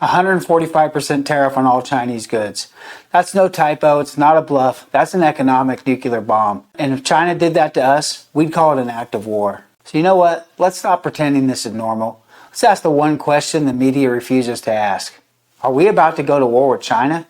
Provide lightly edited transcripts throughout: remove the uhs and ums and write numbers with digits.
145% tariff on all Chinese goods. That's no typo, it's not a bluff, that's an economic nuclear bomb. And if China did that to us, we'd call it an act of war. So you know what? Let's stop pretending this is normal. Let's ask the one question the media refuses to ask. Are we about to go to war with China?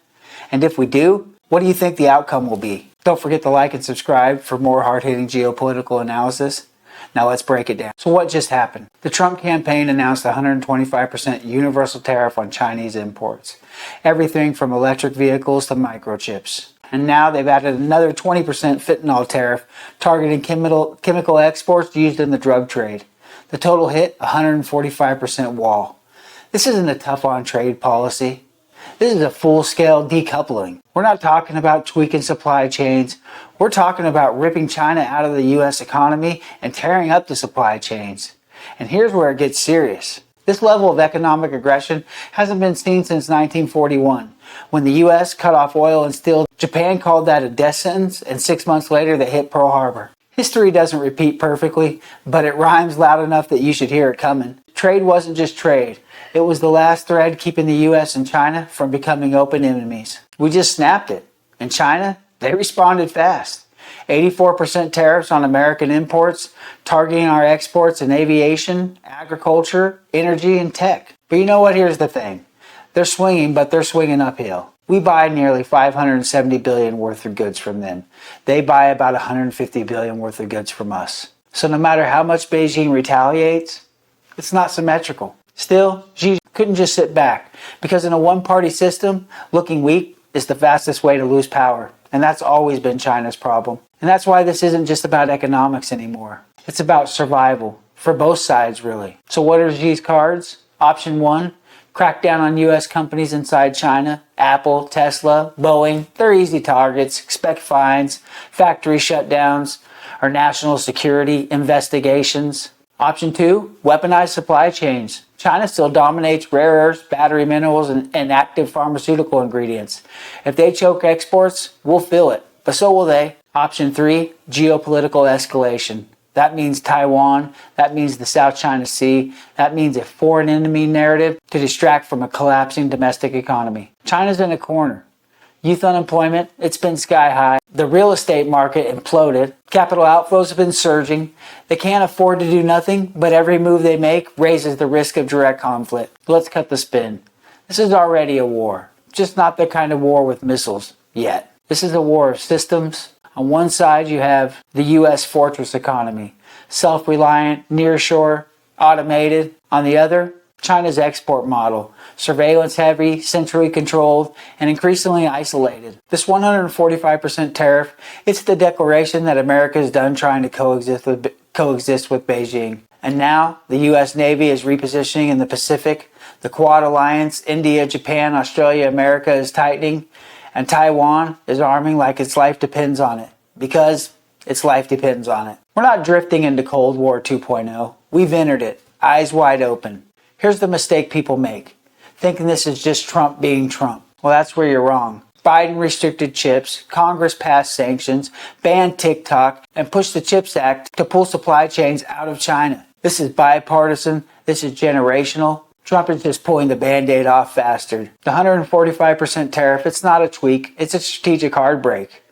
And if we do, what do you think the outcome will be? Don't forget to like and subscribe for more hard-hitting geopolitical analysis. Now let's break it down. So what just happened? The Trump campaign announced a 125% universal tariff on Chinese imports. Everything from electric vehicles to microchips. And now they've added another 20% fentanyl tariff targeting chemical exports used in the drug trade. The total hit, 145% wall. This isn't a tough-on-trade policy. This is a full-scale decoupling. We're not talking about tweaking supply chains. We're talking about ripping China out of the U.S. economy and tearing up the supply chains. And here's where it gets serious. This level of economic aggression hasn't been seen since 1941, when the U.S. cut off oil and steel. Japan called that a death sentence, and 6 months later they hit Pearl Harbor. History doesn't repeat perfectly, but it rhymes loud enough that you should hear it coming. Trade wasn't just trade. It was the last thread keeping the U.S. and China from becoming open enemies. We just snapped it. And China, they responded fast. 84% tariffs on American imports, targeting our exports in aviation, agriculture, energy, and tech. But you know what? Here's the thing. They're swinging, but they're swinging uphill. We buy nearly $570 billion worth of goods from them. They buy about $150 billion worth of goods from us. So no matter how much Beijing retaliates, it's not symmetrical. Still, Xi couldn't just sit back, because in a one-party system, looking weak is the fastest way to lose power. And that's always been China's problem. And that's why this isn't just about economics anymore. It's about survival, for both sides really. So what are Xi's cards? Option 1, crack down on U.S. companies inside China. Apple, Tesla, Boeing, they're easy targets. Expect fines, factory shutdowns, or national security investigations. Option 2, weaponize supply chains. China still dominates rare earths, battery minerals, and active pharmaceutical ingredients. If they choke exports, we'll feel it, but so will they. Option 3, geopolitical escalation. That means Taiwan, that means the South China Sea, that means a foreign enemy narrative to distract from a collapsing domestic economy. China's in a corner. Youth unemployment, it's been sky high. The real estate market imploded. Capital outflows have been surging. They can't afford to do nothing, but every move they make raises the risk of direct conflict. Let's cut the spin. This is already a war, just not the kind of war with missiles yet. This is a war of systems. On one side, you have the U.S. fortress economy, self-reliant, nearshore, automated. On the other, China's export model, surveillance-heavy, centrally controlled, and increasingly isolated. This 145% tariff, it's the declaration that America is done trying to coexist with Beijing. And now, the U.S. Navy is repositioning in the Pacific. The Quad Alliance, India, Japan, Australia, America is tightening. And Taiwan is arming like its life depends on it. Because its life depends on it. We're not drifting into Cold War 2.0. We've entered it, eyes wide open. Here's the mistake people make, thinking this is just Trump being Trump. Well, that's where you're wrong. Biden restricted chips, Congress passed sanctions, banned TikTok, and pushed the CHIPS Act to pull supply chains out of China. This is bipartisan, this is generational. Trump is just pulling the Band-Aid off faster. The 145% tariff, it's not a tweak, it's a strategic hard break.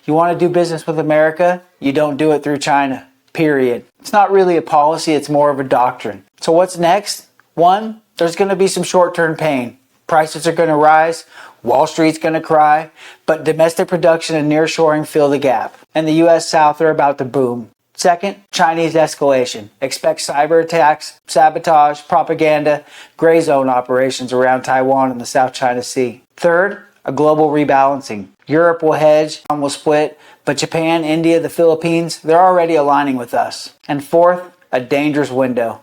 You want to do business with America? You don't do it through China, period. It's not really a policy, it's more of a doctrine. So what's next? 1, there's going to be some short-term pain. Prices are going to rise, Wall Street's going to cry, but domestic production and nearshoring fill the gap. And the U.S. South are about to boom. Second, Chinese escalation. Expect cyber attacks, sabotage, propaganda, gray zone operations around Taiwan and the South China Sea. Third, a global rebalancing. Europe will hedge, will split, but Japan, India, the Philippines, they're already aligning with us. And fourth, a dangerous window.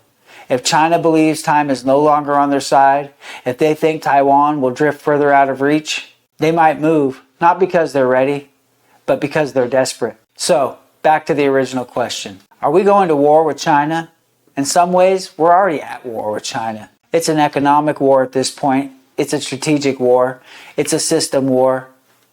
If China believes time is no longer on their side, if they think Taiwan will drift further out of reach, they might move, not because they're ready, but because they're desperate. So, back to the original question. Are we going to war with China? In some ways, we're already at war with China. It's an economic war at this point. It's a strategic war. It's a system war.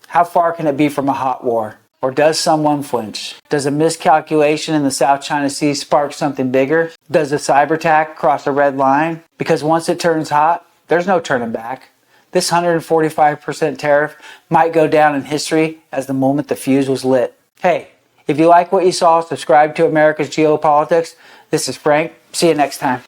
How far can it be from a hot war? Or does someone flinch? Does a miscalculation in the South China Sea spark something bigger? Does a cyber attack cross a red line? Because once it turns hot, There's no turning back. This 145% tariff might go down in history as the moment the fuse was lit. Hey, if you like what you saw, subscribe to America's Geopolitics. This is Frank. See you next time.